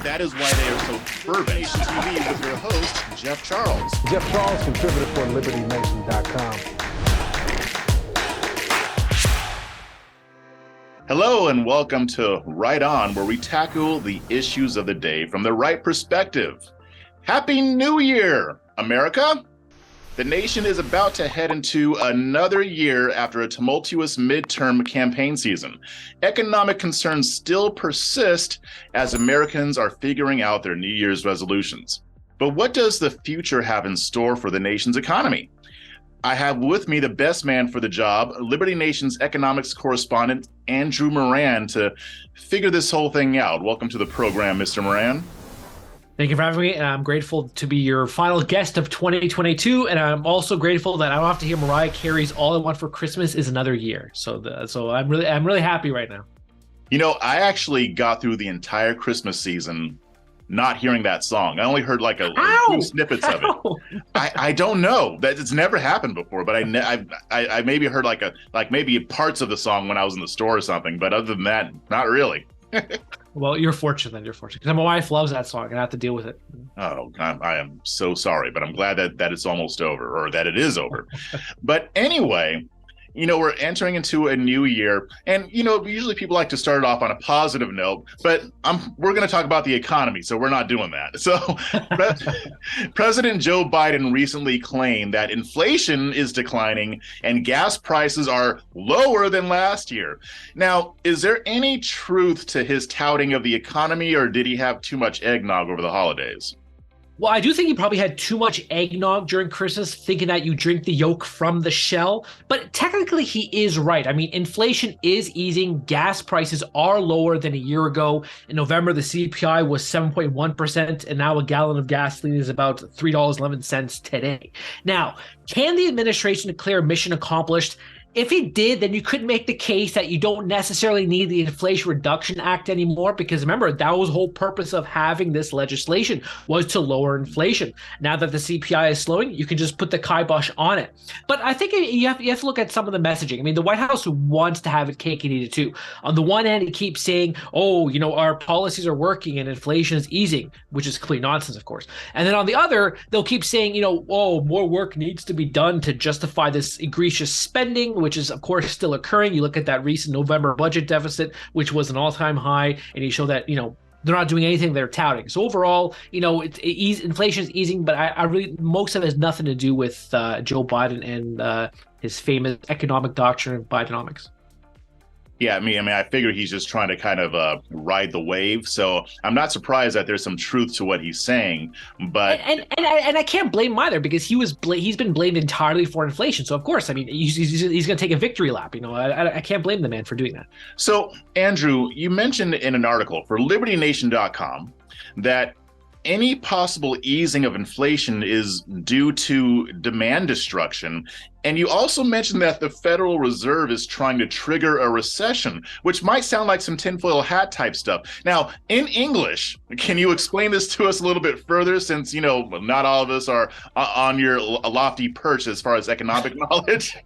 That is why they are so fervent. TV with your host, Jeff Charles. Jeff Charles, contributor for LibertyNation.com. Hello and welcome to Right On, where we tackle the issues of the day from the right perspective. Happy New Year, America! The nation is about to head into another year after a tumultuous midterm campaign season. Economic concerns still persist as Americans are figuring out their New Year's resolutions. But what does the future have in store for the nation's economy? I have with me the best man for the job, Liberty Nation's economics correspondent, Andrew Moran, to figure this whole thing out. Welcome to the program, Mr. Moran. Thank you for having me, and I'm grateful to be your final guest of 2022, and I'm also grateful that I don't have to hear Mariah Carey's "All I Want for Christmas Is Another Year." So I'm really happy right now. You know, I actually got through the entire Christmas season not hearing that song. I only heard like a few snippets of it. I don't know, that it's never happened before, but I maybe heard like maybe parts of the song when I was in the store or something, but other than that, not really. Well, you're fortunate then. You're fortunate because my wife loves that song and I have to deal with it. Oh, I am so sorry, but I'm glad that it's almost over, or that it is over. But anyway, you know, we're entering into a new year, and you know, usually people like to start it off on a positive note, but we're going to talk about the economy, so we're not doing that. So President Joe Biden recently claimed that inflation is declining and gas prices are lower than last year. Now, is there any truth to his touting of the economy, or did he have too much eggnog over the holidays? Well, I do think he probably had too much eggnog during Christmas, thinking that you drink the yolk from the shell. But technically, he is right. I mean, inflation is easing. Gas prices are lower than a year ago. In November, the CPI was 7.1%, and now a gallon of gasoline is about $3.11 today. Now, can the administration declare mission accomplished? If he did, then you could make the case that you don't necessarily need the Inflation Reduction Act anymore, because remember, that was the whole purpose of having this legislation, was to lower inflation. Now that the CPI is slowing, you can just put the kibosh on it. But I think you have to look at some of the messaging. I mean, the White House wants to have it cake and eat it too. On the one hand, it keeps saying, oh, you know, our policies are working and inflation is easing, which is complete nonsense, of course. And then on the other, they'll keep saying, you know, oh, more work needs to be done to justify this egregious spending, which is, of course, still occurring. You look at that recent November budget deficit, which was an all-time high, and you show that, you know, they're not doing anything they're touting. So overall, you know, inflation is easing, but I really, most of it has nothing to do with Joe Biden and his famous economic doctrine of Bidenomics. Yeah, I mean, I figure he's just trying to kind of ride the wave. So I'm not surprised that there's some truth to what he's saying. But and I can't blame him either, because he's been blamed entirely for inflation. So of course, I mean, he's going to take a victory lap. You know, I can't blame the man for doing that. So Andrew, you mentioned in an article for LibertyNation.com that any possible easing of inflation is due to demand destruction. And you also mentioned that the Federal Reserve is trying to trigger a recession, which might sound like some tinfoil hat type stuff. Now, in English, can you explain this to us a little bit further, since, you know, not all of us are on your lofty perch as far as economic knowledge?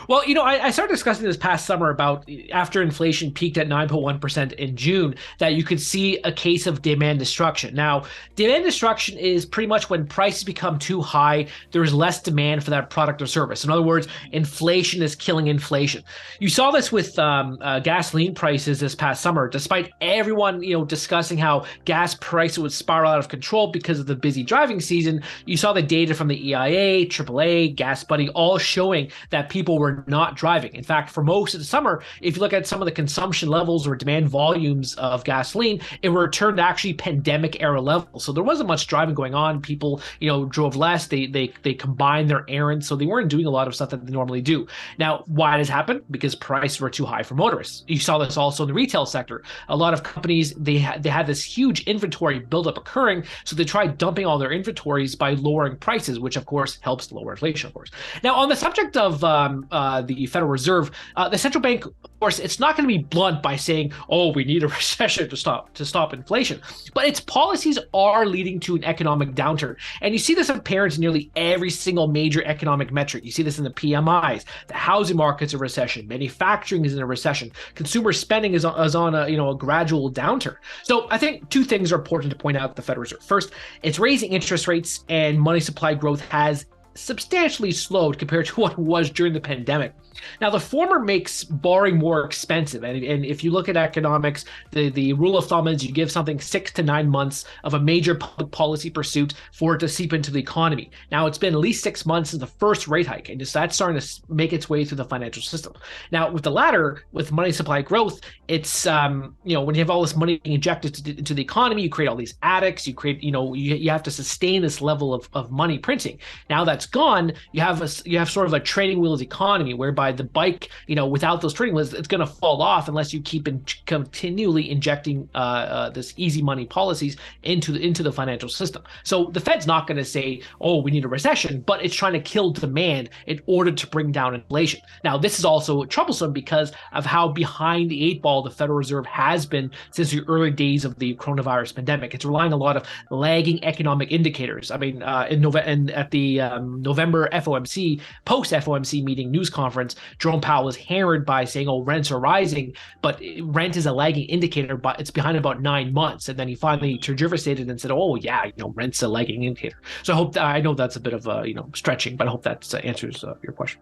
Well, you know, I started discussing this past summer about after inflation peaked at 9.1% in June, that you could see a case of demand destruction. Now, demand destruction is pretty much when prices become too high, there is less demand for that product or service. In other words, inflation is killing inflation. You saw this with gasoline prices this past summer. Despite everyone, you know, discussing how gas prices would spiral out of control because of the busy driving season, you saw the data from the EIA, AAA, Gas Buddy, all showing that people were not driving. In fact, for most of the summer, if you look at some of the consumption levels or demand volumes of gasoline, it returned to actually pandemic era levels. So there wasn't much driving going on. People, you know, drove less. They combined their errands, so they weren't doing a lot of stuff that they normally do. Now, why does happen? Because prices were too high for motorists. You saw this also in the retail sector. A lot of companies, they had this huge inventory buildup occurring, so they tried dumping all their inventories by lowering prices, which of course helps lower inflation, of course. Now, on the subject of of the Federal Reserve, the central bank, of course, it's not going to be blunt by saying, "Oh, we need a recession to stop inflation," but its policies are leading to an economic downturn, and you see this apparent in nearly every single major economic metric. You see this in the PMIs. The housing market's a recession. Manufacturing is in a recession. Consumer spending is on a gradual downturn. So I think two things are important to point out at the Federal Reserve. First, it's raising interest rates, and money supply growth has substantially slowed compared to what it was during the pandemic. Now, the former makes borrowing more expensive. And if you look at economics, the rule of thumb is you give something 6 to 9 months of a major public policy pursuit for it to seep into the economy. Now, it's been at least 6 months since the first rate hike, and that's starting to make its way through the financial system. Now, with the latter, with money supply growth, it's, when you have all this money being injected into the economy, you create all these addicts, you create, you have to sustain this level of money printing. Now that's gone, you have sort of a training wheels economy whereby the bike, without those training wheels, it's going to fall off unless you keep continually injecting this easy money policies into the financial system. So the Fed's not going to say, "Oh, we need a recession," but it's trying to kill demand in order to bring down inflation. Now, this is also troublesome because of how behind the eight ball the Federal Reserve has been since the early days of the coronavirus pandemic. It's relying on a lot of lagging economic indicators. I mean, at the November FOMC, post-FOMC meeting news conference, Jerome Powell was hammered by saying, "Oh, rents are rising," but rent is a lagging indicator, but it's behind about 9 months. And then he finally tergiversated and said, "Oh, yeah, rent's a lagging indicator." So I know that's a bit of stretching, but I hope that answers your question.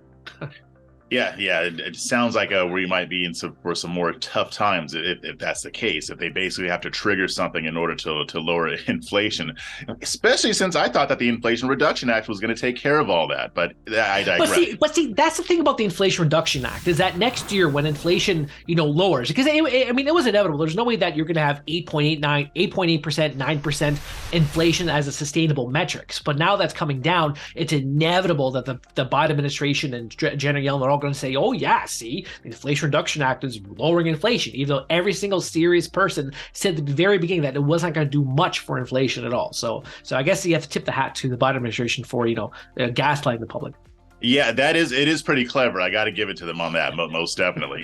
Yeah, it sounds like we might be for some more tough times if that's the case. If they basically have to trigger something in order to lower inflation, especially since I thought that the Inflation Reduction Act was going to take care of all that. But I digress. But see, that's the thing about the Inflation Reduction Act is that next year when inflation lowers, because it was inevitable. There's no way that you're going to have 8.8%, 9% inflation as a sustainable metrics. But now that's coming down. It's inevitable that the Biden administration and Janet Yellen are all going to say, "Oh yeah, see, the Inflation Reduction Act is lowering inflation," even though every single serious person said at the very beginning that it wasn't going to do much for inflation at all. So I guess you have to tip the hat to the Biden administration for gaslighting the public. Yeah, it is pretty clever. I got to give it to them on that, most definitely.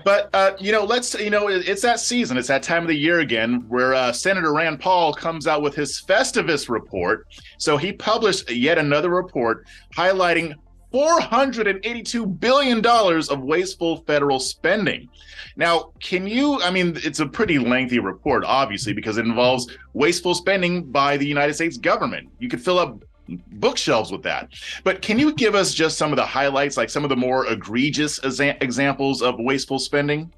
But it's that season, it's that time of the year again where Senator Rand Paul comes out with his Festivus report. So he published yet another report highlighting $482 billion of wasteful federal spending. Now, it's a pretty lengthy report, obviously, because it involves wasteful spending by the United States government. You could fill up bookshelves with that. But can you give us just some of the highlights, like some of the more egregious examples of wasteful spending?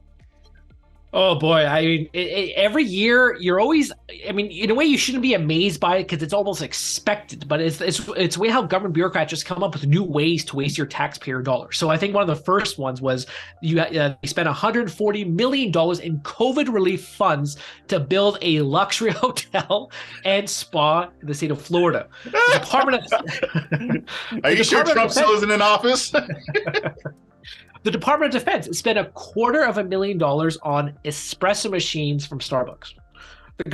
Oh boy, I mean, every year you're always, in a way you shouldn't be amazed by it because it's almost expected, but it's way how government bureaucrats just come up with new ways to waste your taxpayer dollars. So I think one of the first ones was they spent $140 million in COVID relief funds to build a luxury hotel and spa in the state of Florida. The Department of Are you sure Trump still isn't in office? The Department of Defense spent $250,000 on espresso machines from Starbucks. The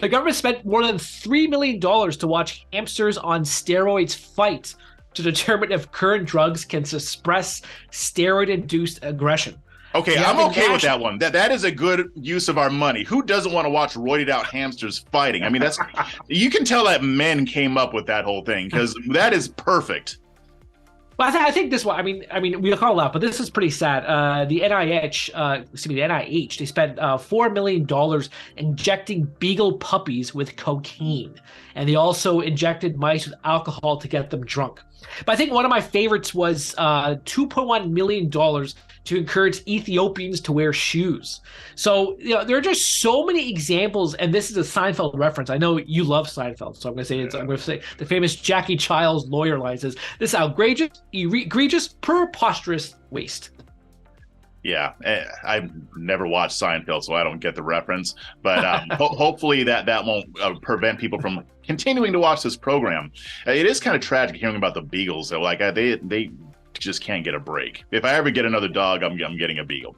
government spent more than $3 million to watch hamsters on steroids fight to determine if current drugs can suppress steroid-induced aggression. Okay, I'm okay with that one. That is a good use of our money. Who doesn't want to watch roided out hamsters fighting? You can tell that men came up with that whole thing because that is perfect. Well, I think this one. We'll call it out, but this is pretty sad. The NIH, they spent $4 million injecting beagle puppies with cocaine, and they also injected mice with alcohol to get them drunk. But I think one of my favorites was $2.1 million to encourage Ethiopians to wear shoes. So, there are just so many examples, and this is a Seinfeld reference. I know you love Seinfeld, so I'm going to say the famous Jackie Childs lawyer line says, "This outrageous, egregious, preposterous waste." Yeah, I've never watched Seinfeld, so I don't get the reference. But hopefully that won't prevent people from continuing to watch this program. It is kind of tragic hearing about the beagles, though. Like they just can't get a break. If I ever get another dog, I'm getting a beagle.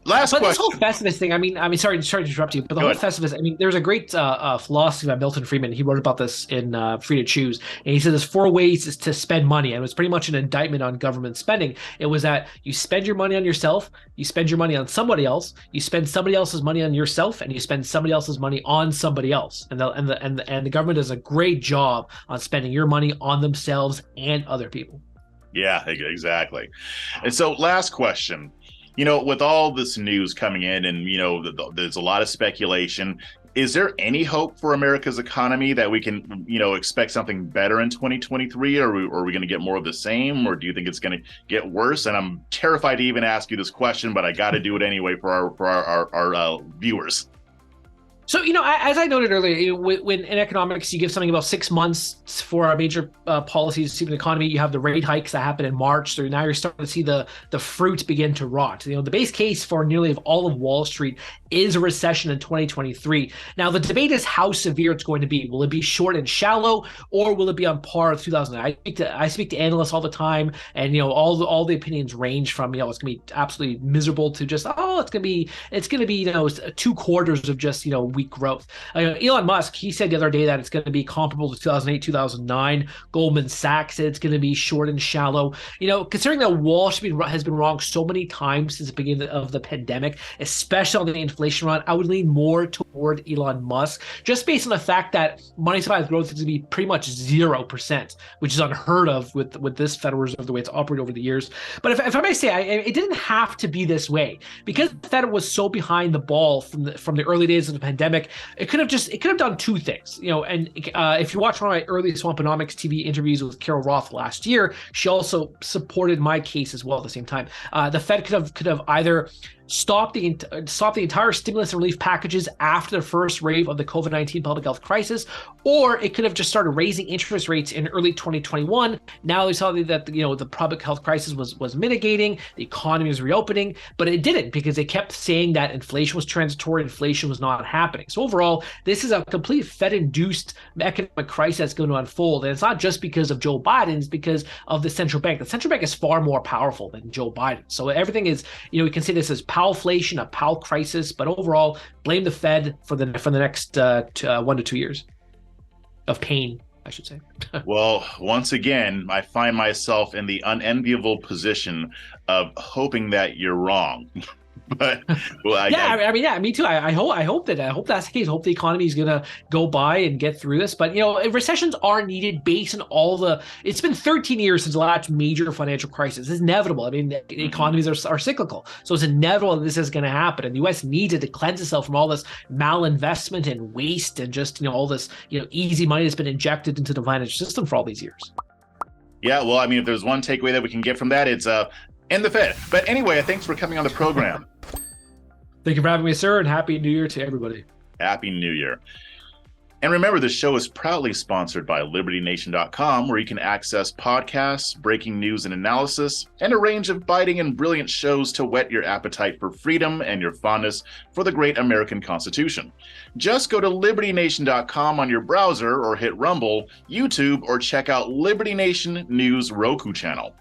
Last But question. this whole Festivus thing, I mean, sorry to interrupt you, but the Go whole Festivus, I mean, there's a great philosophy by Milton Friedman. He wrote about this in Free to Choose, and he said there's 4 ways to spend money, and it was pretty much an indictment on government spending. It was that you spend your money on yourself, you spend your money on somebody else, you spend somebody else's money on yourself, and you spend somebody else's money on somebody else. And the government does a great job on spending your money on themselves and other people. Yeah, exactly. And so last question. You know, with all this news coming in and, you know, there's a lot of speculation. Is there any hope for America's economy that we can, you know, expect something better in 2023? Or are we going to get more of the same? Or do you think it's going to get worse? And I'm terrified to even ask you this question, but I got to do it anyway for our viewers. So, you know, as I noted earlier, when in economics, you give something about 6 months for our major policies to see the economy. You have the rate hikes that happen in March. So now you're starting to see the fruit begin to rot. You know, the base case for nearly all of Wall Street is a recession in 2023. Now, the debate is how severe it's going to be. Will it be short and shallow, or will it be on par with 2009? I speak to analysts all the time, and, you know, all the opinions range from, you know, it's going to be absolutely miserable to just, it's going to be, you know, 2 quarters of just, you know, weak growth. Elon Musk, he said the other day that it's going to be comparable to 2008, 2009. Goldman Sachs said it's going to be short and shallow. You know, considering that Wall Street has been wrong so many times since the beginning of the pandemic, especially on the inflation run, I would lean more toward Elon Musk, just based on the fact that money supply growth is going to be pretty much 0%, which is unheard of with this Federal Reserve, the way it's operated over the years. But if I may say, it didn't have to be this way, because the Fed was so behind the ball from the early days of the pandemic. It could have done 2 things, you know. And if you watch one of my early Swamponomics TV interviews with Carol Roth last year, she also supported my case as well at the same time. The Fed could have either stop the entire stimulus and relief packages after the first wave of the COVID-19 public health crisis, or it could have just started raising interest rates in early 2021. Now we saw that, you know, the public health crisis was mitigating, the economy was reopening, but it didn't, because they kept saying that inflation was transitory, inflation was not happening. So overall, this is a complete Fed-induced economic crisis that's going to unfold, and it's not just because of Joe Biden, it's because of the central bank. The central bank is far more powerful than Joe Biden. So everything is, you know, we can say this as Powellflation, a Powell crisis, but overall, blame the Fed for the next 1 to 2 years of pain, I should say. Well, once again, I find myself in the unenviable position of hoping that you're wrong. But well, I mean, me too. I hope that's the case. I hope the economy is gonna go by and get through this. But, you know, recessions are needed based on it's been 13 years since the last major financial crisis. It's inevitable. I mean, the economies are cyclical, so it's inevitable that this is going to happen. And the U.S. needed to cleanse itself from all this malinvestment and waste and just, you know, all this, you know, easy money that's been injected into the financial system for all these years. Yeah, well, I mean, if there's one takeaway that we can get from that, it's end the Fed. But anyway, thanks for coming on the program. Thank you for having me, sir, and Happy New Year to everybody. Happy New Year. And remember, the show is proudly sponsored by LibertyNation.com, where you can access podcasts, breaking news and analysis, and a range of biting and brilliant shows to whet your appetite for freedom and your fondness for the great American Constitution. Just go to LibertyNation.com on your browser, or hit Rumble, YouTube, or check out Liberty Nation News Roku channel.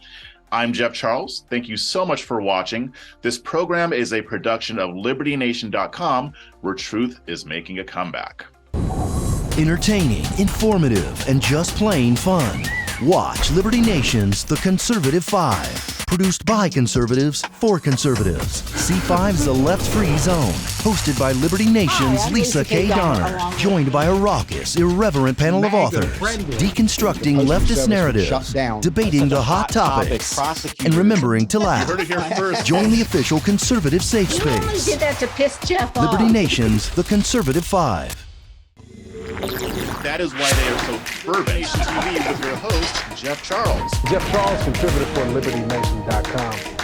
I'm Jeff Charles. Thank you so much for watching. This program is a production of LibertyNation.com, where truth is making a comeback. Entertaining, informative, and just plain fun. Watch Liberty Nation's The Conservative 5. Produced by conservatives for conservatives. C5's The Left Free Zone. Hosted by Liberty Nation's Lisa K. Donner. Joined by a raucous, irreverent panel of authors. Deconstructing leftist narratives. Debating the hot topics. And remembering to laugh. You heard it here first. Join the official conservative safe You only space. did that to piss Jeff off. Liberty Nation's The Conservative 5. That is why they are so fervent. TV with your host, Jeff Charles. Jeff Charles, contributor for LibertyNation.com.